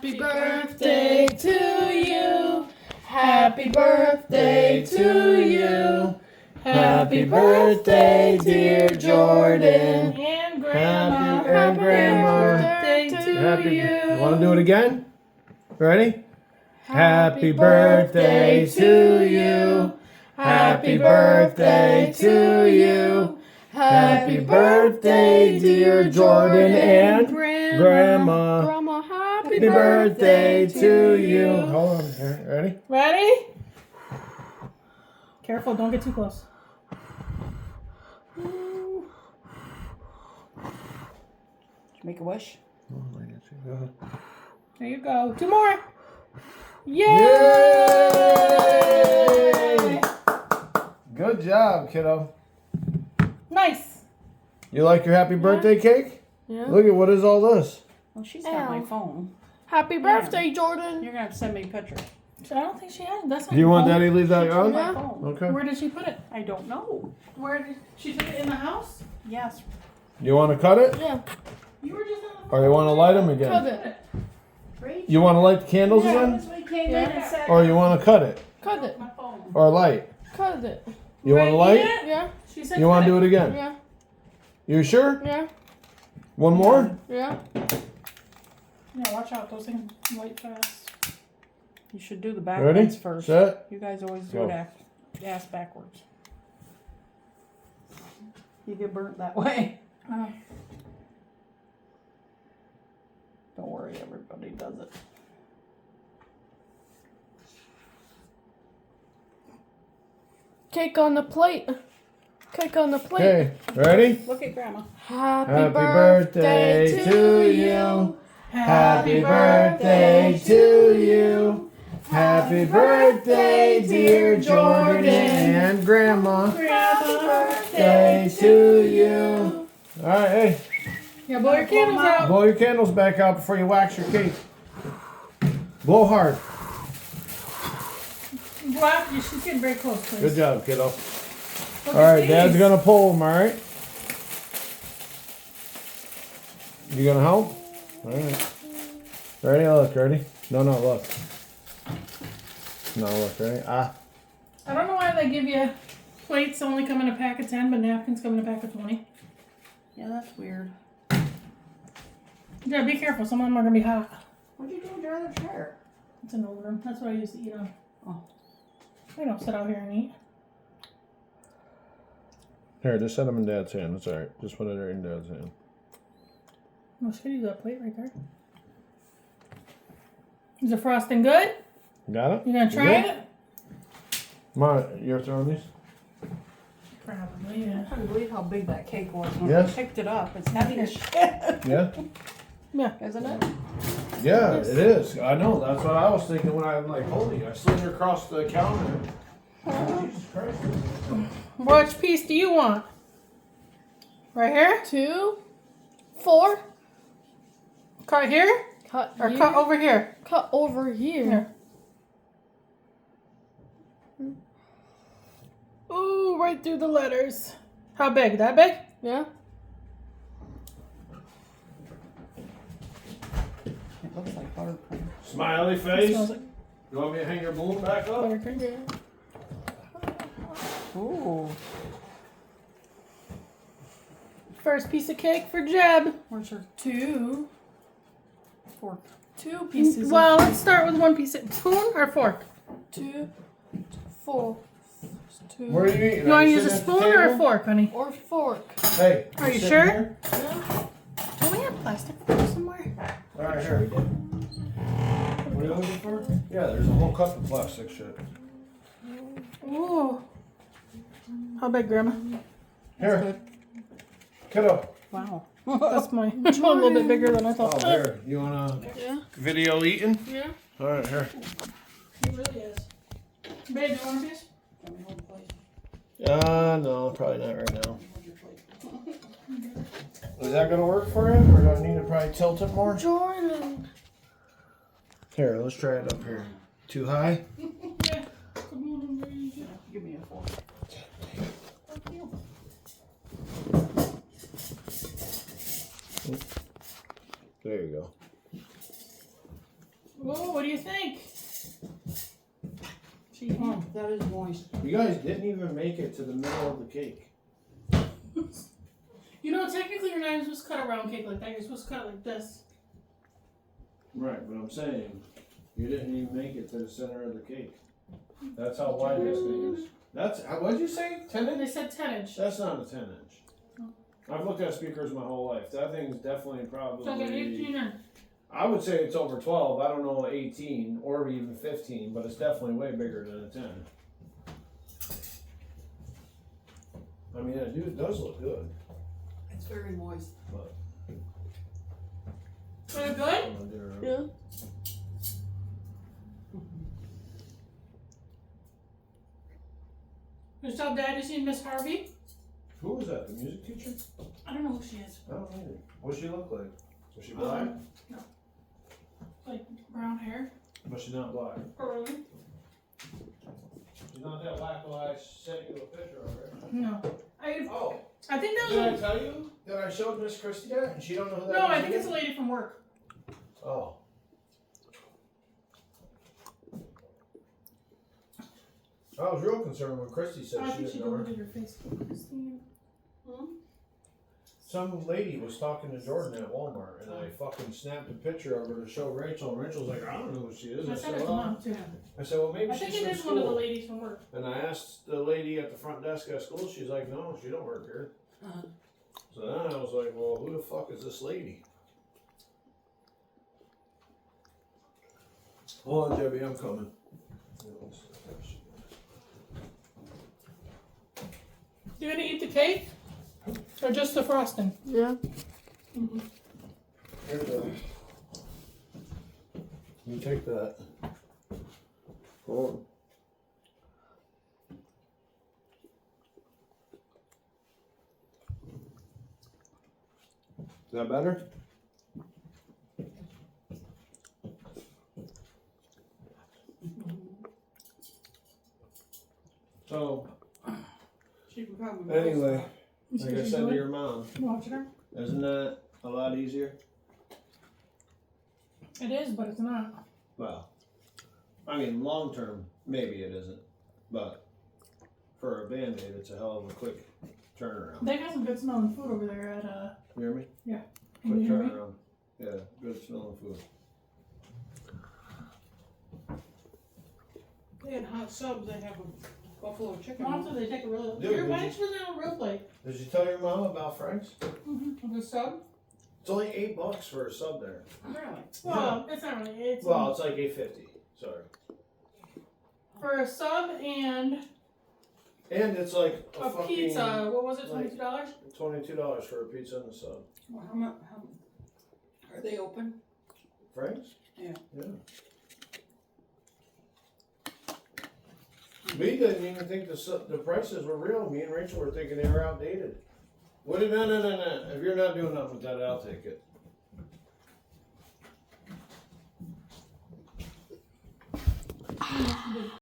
Happy birthday to you. Happy birthday to you. Happy birthday, dear Jordan. And Grandma. Happy birthday to you. You want to do it again? Ready? Happy birthday to you. Happy birthday to you. Happy birthday, dear Jordan and Grandma. Grandma, happy Happy birthday to you. Hold on. Here, ready? Ready? Careful, don't get too close. Make a wish. Oh, I got you. Go ahead. There you go. Two more. Yay! Yay! Good job, kiddo. Nice. You like your happy birthday cake? Yeah. Look at what is all this? Well, she's got my Ow. phone. Happy birthday, Jordan. You're gonna have to send me a picture. I don't think she has. That's not Do you your want phone. Daddy to leave that On on? my Yeah. phone. Okay. Where did she put it? I don't know. Where did she put it in the house? Yes. You want to cut it? Yeah. You were just on the phone. Or you want to light them Cut again? it. You want to light the candles again? This way came in and said. Or you want to cut it? Cut it. My phone. Or light? Cut it. You want to light? Yeah. She said You want to do cut it again? Yeah. You sure? Yeah. One more? Yeah. Yeah, watch out. Those things light fast. You should do the back Ready? ones first. Set? You guys always do Go. it ass backwards. You get burnt that way. Don't worry, everybody does it. Cake on the plate. Cake on the plate. Okay. Ready? Look at Grandma. Happy birthday to you. Happy birthday to you. Happy birthday, dear Jordan and Grandma. Happy Birthday to you. All right, hey, Yeah, blow your candles out. blow your candles back out before you wax your cake. Blow hard. Wow, she's getting very close, please. Good job, kiddo. Look All at right, Dad's these. gonna pull them. All right. You gonna help? All right. Ready? Look. Ready? No, look. No, look. Ready? Ah. I don't know why they give you plates only come in a pack of 10, but napkins come in a pack of 20. Yeah, that's weird. Yeah, be careful. Some of them are going to be hot. What'd you do with your other chair? It's an old one. That's what I used to eat on. Oh. I don't sit out here and eat. Here, just set them in Dad's hand. That's all right. Just put it in Dad's hand. Oh, should use that plate right there. Is the frosting good? Got it? You gonna try good? it? Ma, you're throwing these? Probably, yeah. I can't believe how big that cake was when Yes. I picked it up. It's heavy as shit, Yeah. Yeah. isn't it? Yeah, it is. I know. That's what I was thinking when I'm like, holy, I slid her across the counter. Jesus Christ. Which piece do you want? Right here? 2, 4. Cut here? Cut Or here. cut over here? Cut over here. Here. Ooh, right through the letters. How big? That big? Yeah. It looks like buttercream. Smiley It face. smells like You want me to hang your balloon back up? buttercream. Ooh. First piece of cake for Jeb. Where's her 2. fork? 2 pieces. Well, let's start with one piece. Spoon or fork? 2, 4. 2. Where are you eating? You Are want to use sitting a at the spoon or a table? fork, honey? Or fork. Hey. Are you sitting sure? here? Yeah. Do we have plastic forks somewhere? All right, here. What are you looking for? Yeah, there's a whole cup of plastic shit. Ooh. How big, Grandma? Here. Kiddo. Wow. That's my. It's a little bit bigger than I Oh, thought. here. You want Yeah. a video eating? Yeah. All right, here. It really is. Babe, do you want a piece? No, probably not right now. Is that gonna work for you, or do I need to probably tilt it more? Jordan. Here, let's try it up here. Too high? Yeah. Give me a fork. There you go. Whoa, what do you think? She, Oh, that is moist. You guys didn't even make it to the middle of the cake. you know, technically you're not even supposed to cut a round cake like that. You're supposed to cut it like this. Right, but I'm saying, you didn't even make it to the center of the cake. That's how wide this thing is. That's, what'd you say, 10 They inch? said 10 inch. That's not a 10 inch. I've looked at speakers my whole life. That thing's definitely It's like an probably, 18 or I would say it's over 12. I don't know, 18 or even 15, but it's definitely way bigger than a 10. I mean, it does look good. It's very moist. But Is it good? Yeah. Just tell Dad you seen Miss Harvey. who was that? The music teacher? I don't know who she is. I don't either. What'd she look like? Was she black? Like brown hair. But she's not black. Early. She's not that black till I sent you a picture of her. No. Oh, I think that did I was tell you that I showed Miss Christie that and she don't know who a, that no, is? I think it's a again? lady from work. Oh. I was real concerned when Christy said I she think she didn't know her. deleted her Facebook. Christine. Some lady was talking to Jordan at Walmart and I fucking snapped a picture of her to show Rachel and Rachel's like, I don't know who she is. I I said said, it to well, Mom too. maybe I she's think it from is one of the school. ladies from work. And I asked the lady at the front desk at school, she's like, no, she don't work here. Uh-huh. So then I was like, well, who the fuck is this lady? Hold on, Debbie, I'm coming. You gonna eat the cake? Or just the frosting? Yeah. Here, Debbie. You take that. Hold on. Is that better? So, She can probably. anyway, You see like what I she's said to doing? your mom, Watching her? isn't that a lot easier? It is, but it's not. Well, I mean, long term, maybe it isn't, but for a Band-Aid, it's a hell of a quick turnaround. They got some good smelling food over there at You hear me? Yeah. Quick Can you hear me? turnaround. Yeah, good smelling food. They had hot subs. They have a buffalo chicken. Mom said they take a real. Dude, Here, why did didn't you put that on a real plate? Did you tell your mom about Frank's? Mm-hmm. The sub? It's only $8 for a sub there. Really? Well, it's not really. It's Well, it's like $8.50. Sorry. for a sub and And it's like a, a fucking pizza. What was it? like- $22? $22 for a pizza and a sub. Well, how much? Are they open? Frank's? Yeah. Yeah. We didn't even think the prices were real. Me and Rachel were thinking they were outdated. What? No. If you're not doing nothing with that, I'll take it.